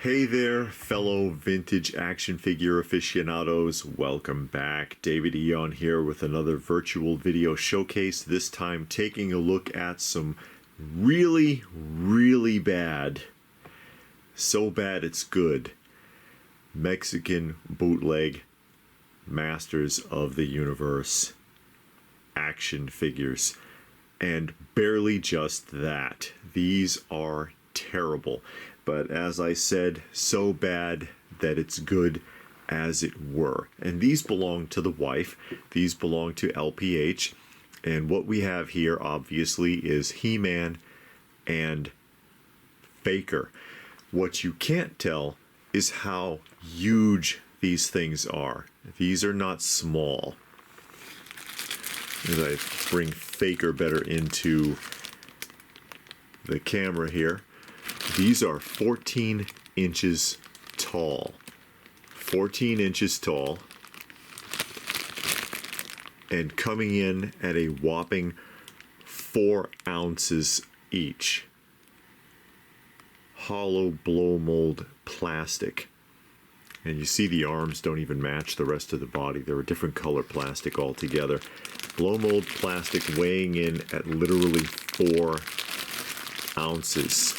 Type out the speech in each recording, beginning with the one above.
Hey there, fellow vintage action figure aficionados. Welcome back. David Eon here with another virtual video showcase, this time taking a look at some really bad, so bad it's good, Mexican bootleg Masters of the Universe action figures. And barely just that. These are terrible. But as I said, so bad that it's good, as it were. And these belong to the wife. These belong to LPH. And what we have here, obviously, is He-Man and Faker. What you can't tell is how huge these things are. These are not small. As I bring Faker better into the camera here, these are 14 inches tall. 14 inches tall. And coming in at a whopping 4 ounces each. Hollow blow mold plastic. And you see the arms don't even match the rest of the body. They're a different color plastic altogether. Blow mold plastic weighing in at literally 4 ounces.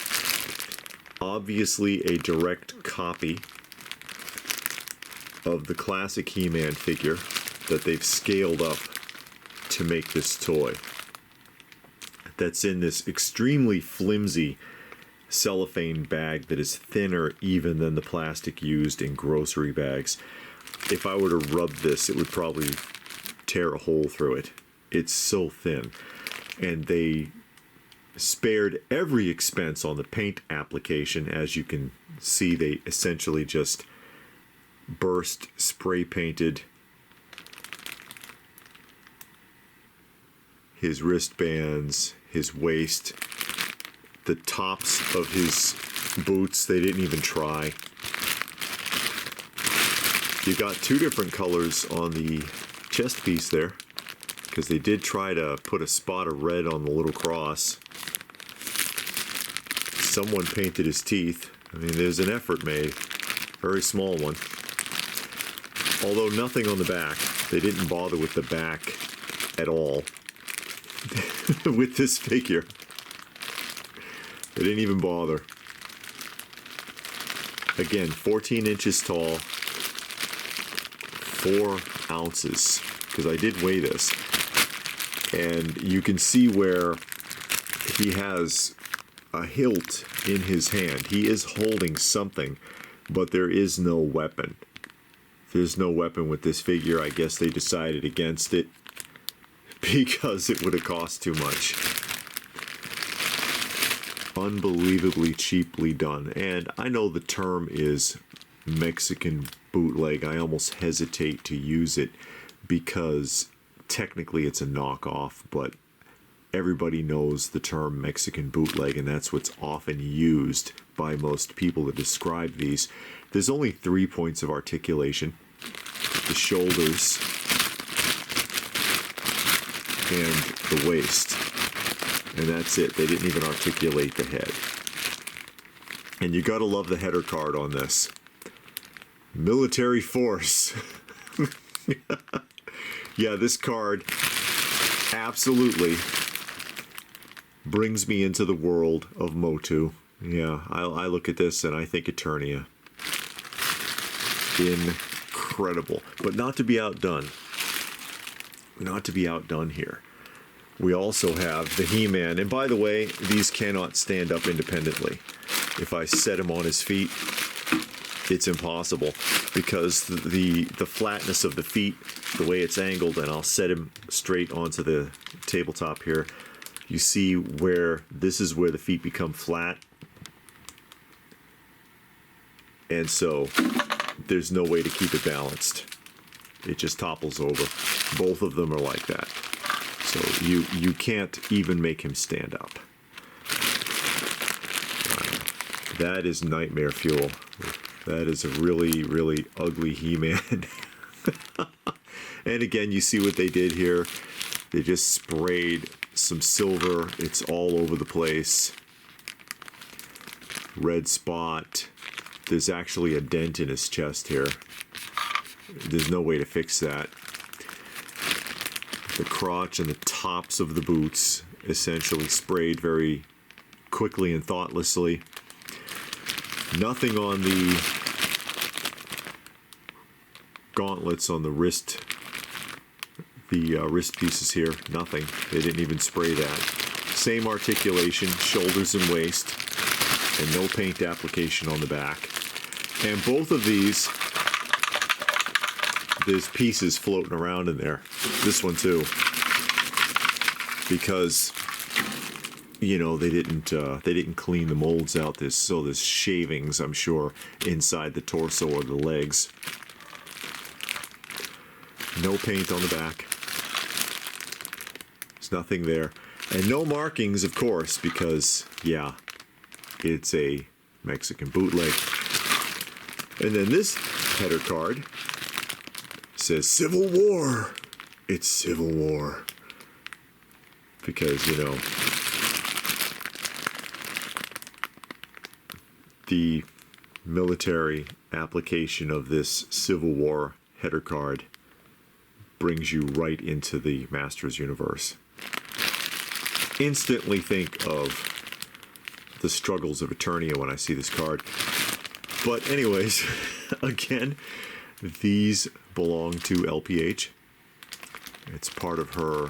Obviously a direct copy of the classic He-Man figure that they've scaled up to make this toy. That's in this extremely flimsy cellophane bag that is thinner even than the plastic used in grocery bags. If I were to rub this, it would probably tear a hole through it. It's so thin. And they spared every expense on the paint application. As you can see, they essentially just burst spray painted his wristbands, his waist, the tops of his boots. They didn't even try. You got 2 different colors on the chest piece there, because they did try to put a spot of red on the little cross. Someone painted his teeth. I mean, there's an effort made. Very small one. Although nothing on the back. They didn't bother with the back at all with this figure. They didn't even bother. Again, 14 inches tall, 4 ounces, because I did weigh this. And you can see where he has a hilt in his hand. He is holding something, but there is no weapon. There's no weapon with this figure. I guess they decided against it because it would have cost too much. Unbelievably cheaply done. And I know the term is Mexican bootleg. I almost hesitate to use it because technically it's a knockoff, but everybody knows the term Mexican bootleg, and that's what's often used by most people to describe these. There's only 3 points of articulation: the shoulders and the waist. And that's it. They didn't even articulate the head. And you gotta love the header card on this. Military force. Yeah, this card absolutely brings me into the world of MOTU. Yeah, I look at this and I think Eternia. Incredible. But not to be outdone. Not to be outdone here. We also have the He-Man. And by the way, these cannot stand up independently. If I set him on his feet, it's impossible, because the flatness of the feet, the way it's angled, and I'll set him straight onto the tabletop here. You see where this is where the feet become flat. And so there's no way to keep it balanced. It just topples over. Both of them are like that. So you can't even make him stand up. That is nightmare fuel. That is a really ugly He-Man. And again, you see what they did here. They just sprayed some silver. It's all over the place. Red spot. There's actually a dent in his chest here. There's no way to fix that. The crotch and the tops of the boots essentially sprayed very quickly and thoughtlessly. Nothing on the gauntlets on the wrist, wrist pieces here. Nothing. They didn't even spray that. Same articulation, shoulders and waist, and no paint application on the back. And both of these, there's pieces floating around in there. This one too, because you know they didn't clean the molds out. There's shavings, I'm sure, inside the torso or the legs. No paint on the back. There's nothing there, and no markings, of course, because yeah, it's a Mexican bootleg. And then this header card says Civil War. It's Civil War. Because, you know, the military application of this Civil War header card brings you right into the Masters universe. Instantly think of the struggles of Eternia when I see this card. But anyways, again, these belong to LPH. It's part of her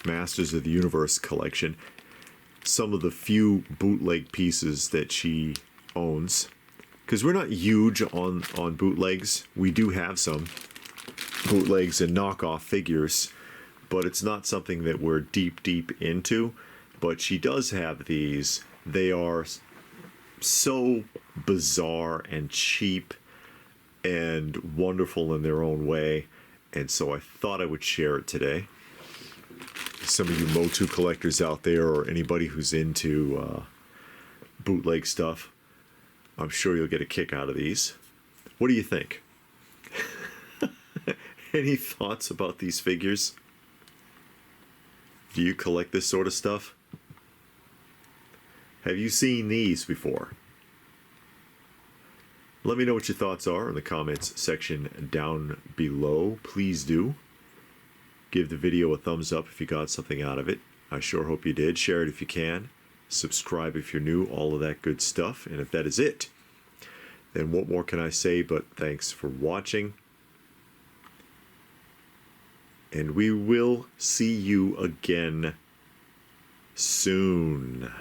Masters of the Universe collection. Some of the few bootleg pieces that she owns. Because we're not huge on bootlegs. We do have some bootlegs and knockoff figures, but it's not something that we're deep into. But she does have these. They are so bizarre and cheap and wonderful in their own way, and so I thought I would share it today. Some of you MOTU collectors out there, or anybody who's into bootleg stuff, I'm sure you'll get a kick out of these. What do you think? Any thoughts about these figures? Do you collect this sort of stuff? Have you seen these before? Let me know what your thoughts are in the comments section down below. Please do. Give the video a thumbs up if you got something out of it. I sure hope you did. Share it if you can. Subscribe if you're new. All of that good stuff. And if that is it, then what more can I say but thanks for watching. And we will see you again soon.